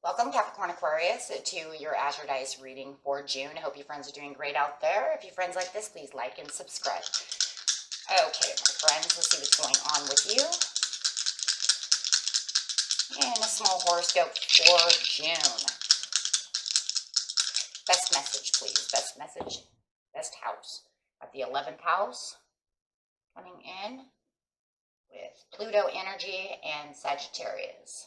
Welcome, Capricorn Aquarius, to your Asrodice reading for June. I hope you friends are doing great out there. If you friends like this, please like and subscribe. Okay, my friends, let's see what's going on with you. And a small horoscope for June. Best message, please. Best message. Best house. At the 11th house, coming in with Pluto energy and Sagittarius.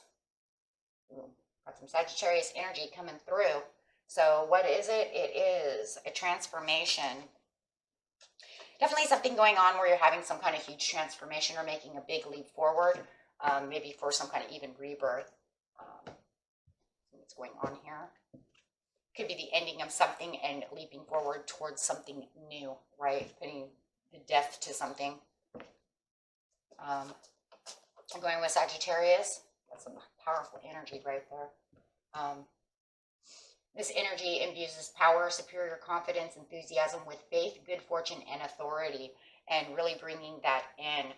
Ooh. Got some Sagittarius energy coming through. So what is it? It is a transformation. Definitely something going on where you're having some kind of huge transformation or making a big leap forward, maybe for some kind of even rebirth. What's going on here? Could be the ending of something and leaping forward towards something new, right? Putting the death to something. I'm going with Sagittarius. That's some powerful energy right there. This energy imbues power, superior confidence, enthusiasm with faith, good fortune, and authority, and really bringing that in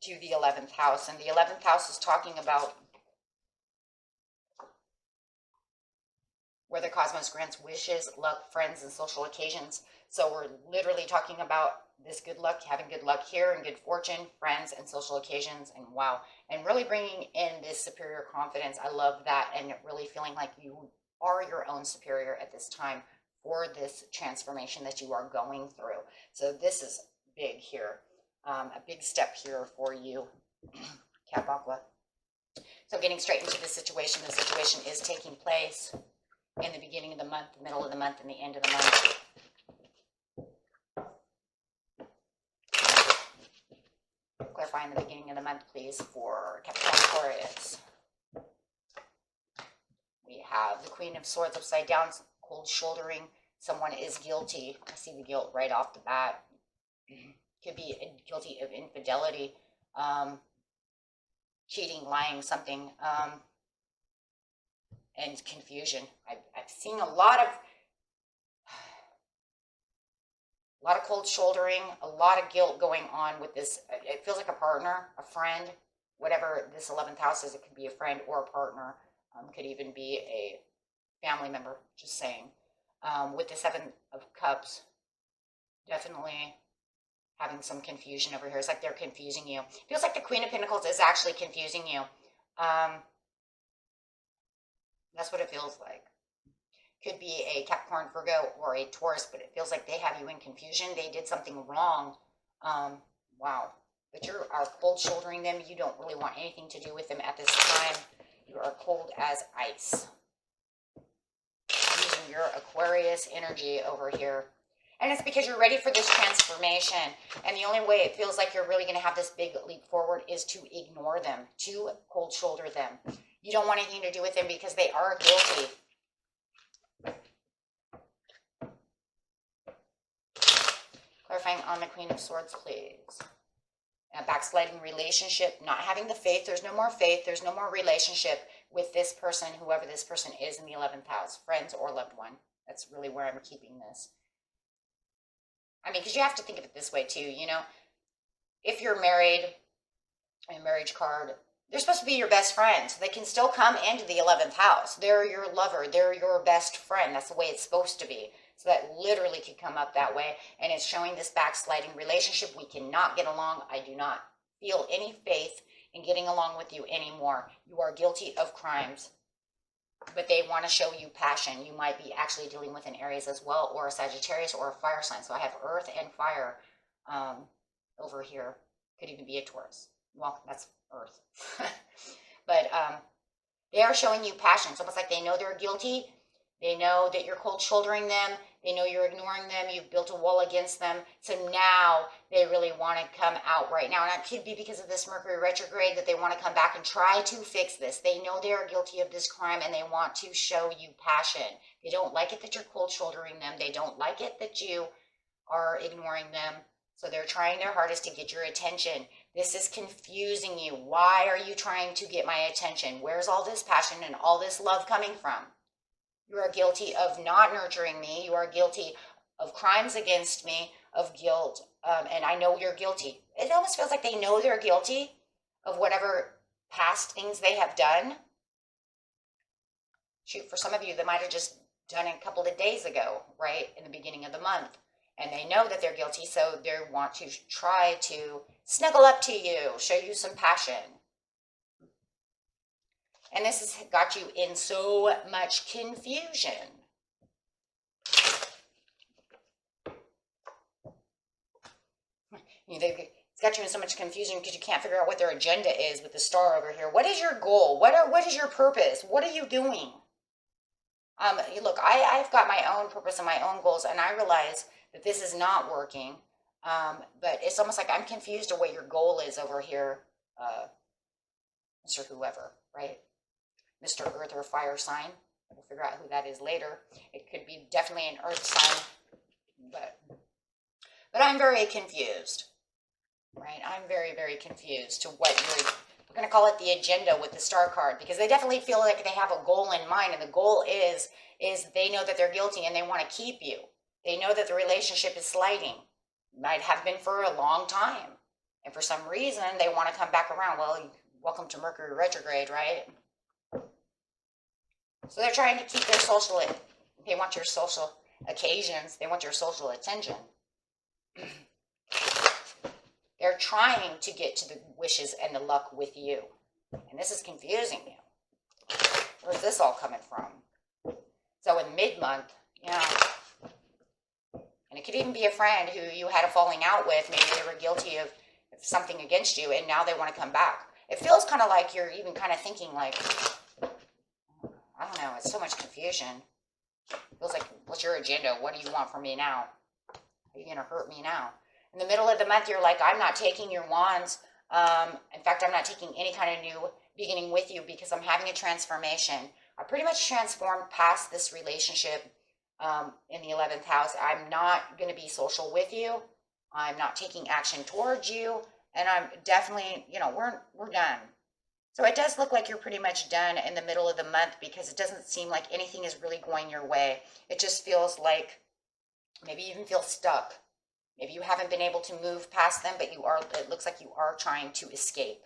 to the 11th house. And the 11th house is talking about where the cosmos grants wishes, luck, friends, and social occasions. So we're literally talking about this good luck, having good luck here, and good fortune, friends, and social occasions, and wow. And really bringing in this superior confidence. I love that, and really feeling like you are your own superior at this time for this transformation that you are going through. So this is big here, a big step here for you, Cap Aqua. So getting straight into the situation is taking place in the beginning of the month, the middle of the month, and the end of the month. Clarify in the beginning of the month, please, for Capricorn Aquarius. We have the Queen of Swords upside down, cold shouldering. Someone is guilty. I see the guilt right off the bat. Could be guilty of infidelity, cheating, lying, something, and confusion. I've seen a lot of cold shouldering, a lot of guilt going on with this. It feels like a partner, a friend, whatever this 11th house is. It could be a friend or a partner. Could even be a family member, just saying. With the 7 of Cups, definitely having some confusion over here. It's like they're confusing you. Feels like the Queen of Pentacles is actually confusing you. That's what it feels like. Could be a Capricorn, Virgo, or a Taurus, but it feels like they have you in confusion. They did something wrong. Wow. But you are cold shouldering them. You don't really want anything to do with them at this time. You are cold as ice. Using your Aquarius energy over here. And it's because you're ready for this transformation. And the only way it feels like you're really going to have this big leap forward is to ignore them, to cold shoulder them. You don't want anything to do with them because they are guilty. Clarifying on the Queen of Swords, please. A backsliding relationship, not having the faith. There's no more faith. There's no more relationship with this person, whoever this person is in the 11th house, friends or loved one. That's really where I'm keeping this. I mean, because you have to think of it this way too, you know. If you're married, a marriage card, they're supposed to be your best friend. So they can still come into the 11th house. They're your lover. They're your best friend. That's the way it's supposed to be. So that literally could come up that way. And it's showing this backsliding relationship. We cannot get along. I do not feel any faith in getting along with you anymore. You are guilty of crimes. But they want to show you passion. You might be actually dealing with an Aries as well, or a Sagittarius, or a fire sign. So I have earth and fire over here. Could even be a Taurus. Well, that's earth. But they are showing you passion. It's almost like they know they're guilty. They know that you're cold shouldering them. They know you're ignoring them. You've built a wall against them. So now they really want to come out right now. And it could be because of this Mercury retrograde that they want to come back and try to fix this. They know they are guilty of this crime and they want to show you passion. They don't like it that you're cold shouldering them. They don't like it that you are ignoring them. So they're trying their hardest to get your attention. This is confusing you. Why are you trying to get my attention? Where's all this passion and all this love coming from? You are guilty of not nurturing me. You are guilty of crimes against me, of guilt. And I know you're guilty. It almost feels like they know they're guilty of whatever past things they have done. Shoot, for some of you, they might have just done it a couple of days ago, right, in the beginning of the month. And they know that they're guilty, so they want to try to snuggle up to you, show you some passion. And this has got you in so much confusion. It's got you in so much confusion because you can't figure out what their agenda is with the star over here. What is your goal? What is your purpose? What are you doing? Look, I've got my own purpose and my own goals, and I realize that this is not working. But it's almost like I'm confused of what your goal is over here, Mr. Whoever, right? Mr. Earth or Fire sign. We'll figure out who that is later. It could be definitely an Earth sign, but I'm very confused, right? I'm very, very confused to what we're going to call it the agenda with the star card, because they definitely feel like they have a goal in mind, and the goal is they know that they're guilty and they want to keep you. They know that the relationship is sliding. Might have been for a long time, and for some reason they want to come back around. Well, welcome to Mercury retrograde, right? So they're trying to keep their social, they want your social occasions, they want your social attention. They're trying to get to the wishes and the luck with you. And this is confusing you. Where's this all coming from? So in mid-month, yeah. And it could even be a friend who you had a falling out with. Maybe they were guilty of something against you, and now they want to come back. It feels kind of like you're even kind of thinking like, I don't know, it's so much confusion. It feels like, what's your agenda? What do you want from me now? Are you going to hurt me now? In the middle of the month, you're like, I'm not taking your wands. In fact, I'm not taking any kind of new beginning with you because I'm having a transformation. I pretty much transformed past this relationship in the 11th house. I'm not going to be social with you. I'm not taking action towards you. And I'm definitely, we're done. So it does look like you're pretty much done in the middle of the month because it doesn't seem like anything is really going your way. It just feels like maybe you even feel stuck. Maybe you haven't been able to move past them, but it looks like you are trying to escape.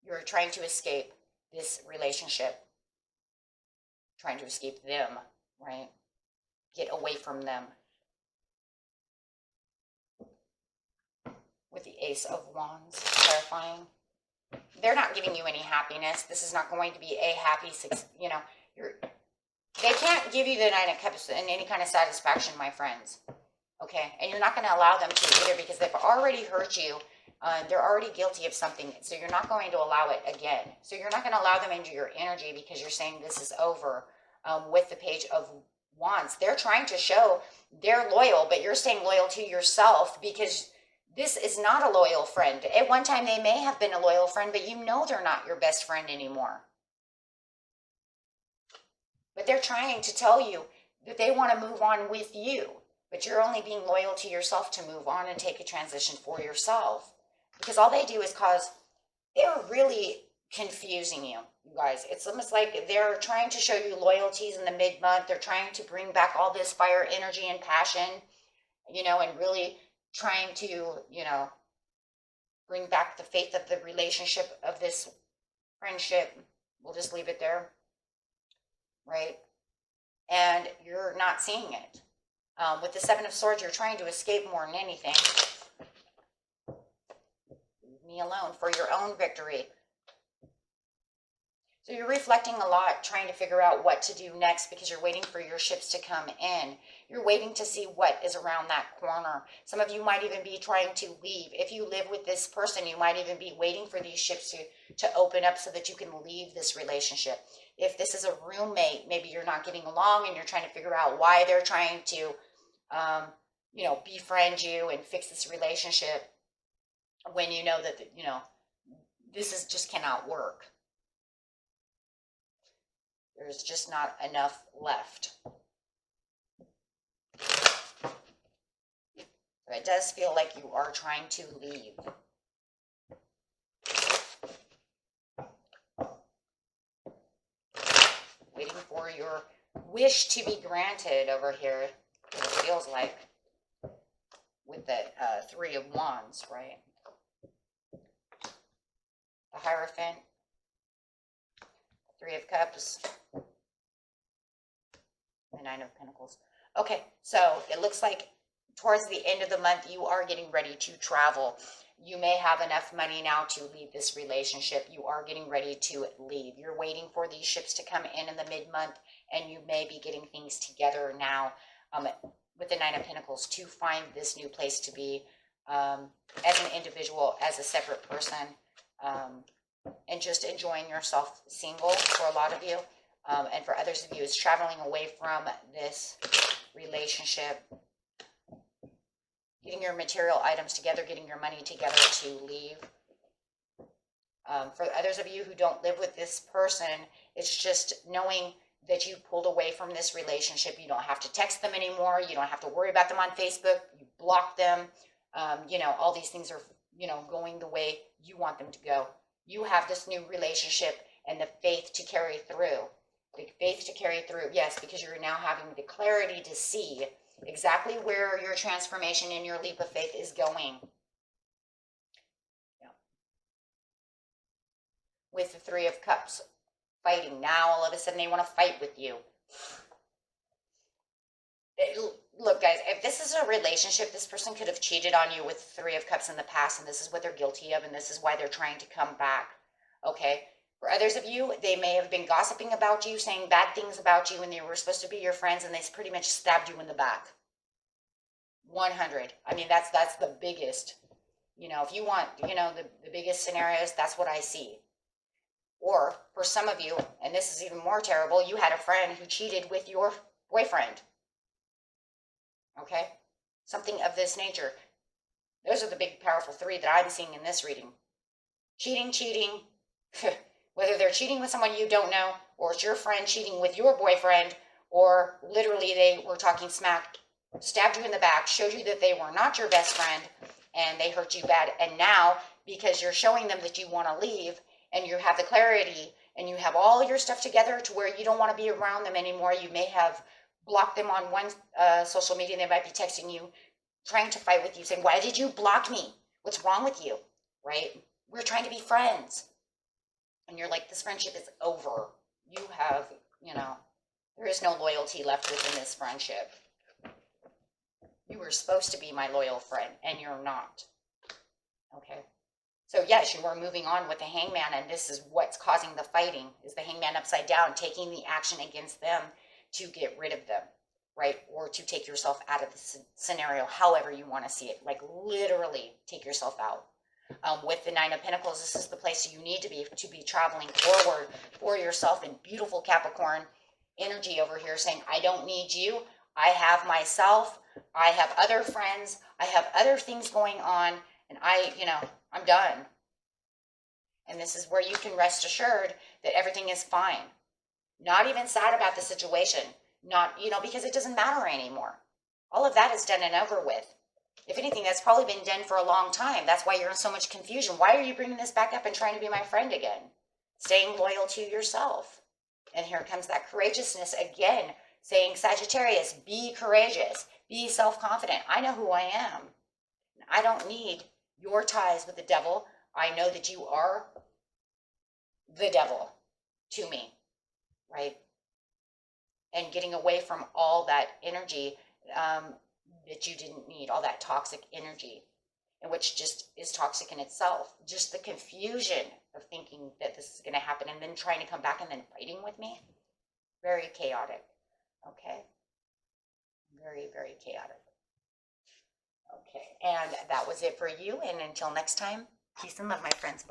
You're trying to escape this relationship. Trying to escape them, right? Get away from them. With the Ace of Wands, clarifying. They're not giving you any happiness. This is not going to be a happy, they can't give you the Nine of Cups and any kind of satisfaction, my friends. Okay, and you're not going to allow them to either because they've already hurt you. They're already guilty of something, so you're not going to allow it again. So you're not going to allow them into your energy because you're saying this is over. With the Page of Wands, they're trying to show they're loyal, but you're staying loyal to yourself because this is not a loyal friend. At one time, they may have been a loyal friend, but you know they're not your best friend anymore. But they're trying to tell you that they want to move on with you. But you're only being loyal to yourself to move on and take a transition for yourself. Because all they do is they're really confusing you, you guys. It's almost like they're trying to show you loyalties in the mid-month. They're trying to bring back all this fire energy and passion, and really trying to, bring back the faith of the relationship of this friendship. We'll just leave it there, right? And you're not seeing it. With the Seven of Swords, you're trying to escape more than anything. Leave me alone for your own victory. So you're reflecting a lot, trying to figure out what to do next because you're waiting for your ships to come in. You're waiting to see what is around that corner. Some of you might even be trying to leave. If you live with this person, you might even be waiting for these ships to open up so that you can leave this relationship. If this is a roommate, maybe you're not getting along and you're trying to figure out why they're trying to, befriend you and fix this relationship when you know that, this just cannot work. There's just not enough left. So it does feel like you are trying to leave. Waiting for your wish to be granted over here. It feels like with the Three of Wands, right? The Hierophant. Three of Cups, the Nine of Pentacles. Okay, so it looks like towards the end of the month, you are getting ready to travel. You may have enough money now to leave this relationship. You are getting ready to leave. You're waiting for these ships to come in the mid-month, and you may be getting things together now with the Nine of Pentacles to find this new place to be as an individual, as a separate person, and just enjoying yourself single for a lot of you. And for others of you, it's traveling away from this relationship, getting your material items together, getting your money together to leave. For others of you who don't live with this person, it's just knowing that you pulled away from this relationship. You don't have to text them anymore. You don't have to worry about them on Facebook. You block them. You know, all these things are, you know, going the way you want them to go. You have this new relationship and the faith to carry through. The faith to carry through, yes, because you're now having the clarity to see exactly where your transformation and your leap of faith is going. Yeah. With the Three of Cups, fighting. Now, all of a sudden, they want to fight with you. Look, guys, if this is a relationship, this person could have cheated on you with Three of Cups in the past, and this is what they're guilty of, and this is why they're trying to come back, okay? For others of you, they may have been gossiping about you, saying bad things about you, and they were supposed to be your friends, and they pretty much stabbed you in the back. 100. I mean, that's the biggest. You know, if you want, you know, the biggest scenarios, that's what I see. Or for some of you, and this is even more terrible, you had a friend who cheated with your boyfriend. Okay? Something of this nature. Those are the big, powerful three that I'm seeing in this reading. Cheating. Whether they're cheating with someone you don't know, or it's your friend cheating with your boyfriend, or literally they were talking smack, stabbed you in the back, showed you that they were not your best friend, and they hurt you bad. And now, because you're showing them that you want to leave, and you have the clarity, and you have all your stuff together to where you don't want to be around them anymore, you may have blocked them on one social media, and they might be texting you, trying to fight with you, saying, why did you block me? What's wrong with you? Right? We're trying to be friends. And you're like, this friendship is over. You have, you know, there is no loyalty left within this friendship. You were supposed to be my loyal friend, and you're not. Okay? So yes, you are moving on with the Hangman, and this is what's causing the fighting, is the Hangman upside down, taking the action against them to get rid of them, right? Or to take yourself out of the scenario, however you want to see it. Like literally take yourself out. With the Nine of Pentacles, this is the place you need to be traveling forward for yourself, in beautiful Capricorn energy over here, saying, I don't need you. I have myself. I have other friends. I have other things going on, and I'm done. And this is where you can rest assured that everything is fine. Not even sad about the situation. Not, because it doesn't matter anymore. All of that is done and over with. If anything, that's probably been done for a long time. That's why you're in so much confusion. Why are you bringing this back up and trying to be my friend again? Staying loyal to yourself. And here comes that courageousness again, saying, Sagittarius, be courageous. Be self-confident. I know who I am. I don't need your ties with the devil. I know that you are the devil to me, right? And getting away from all that energy that you didn't need, all that toxic energy, and which just is toxic in itself. Just the confusion of thinking that this is going to happen and then trying to come back and then fighting with me. Very chaotic. Okay? Very, very chaotic. Okay, and that was it for you. And until next time, peace and love, my friends.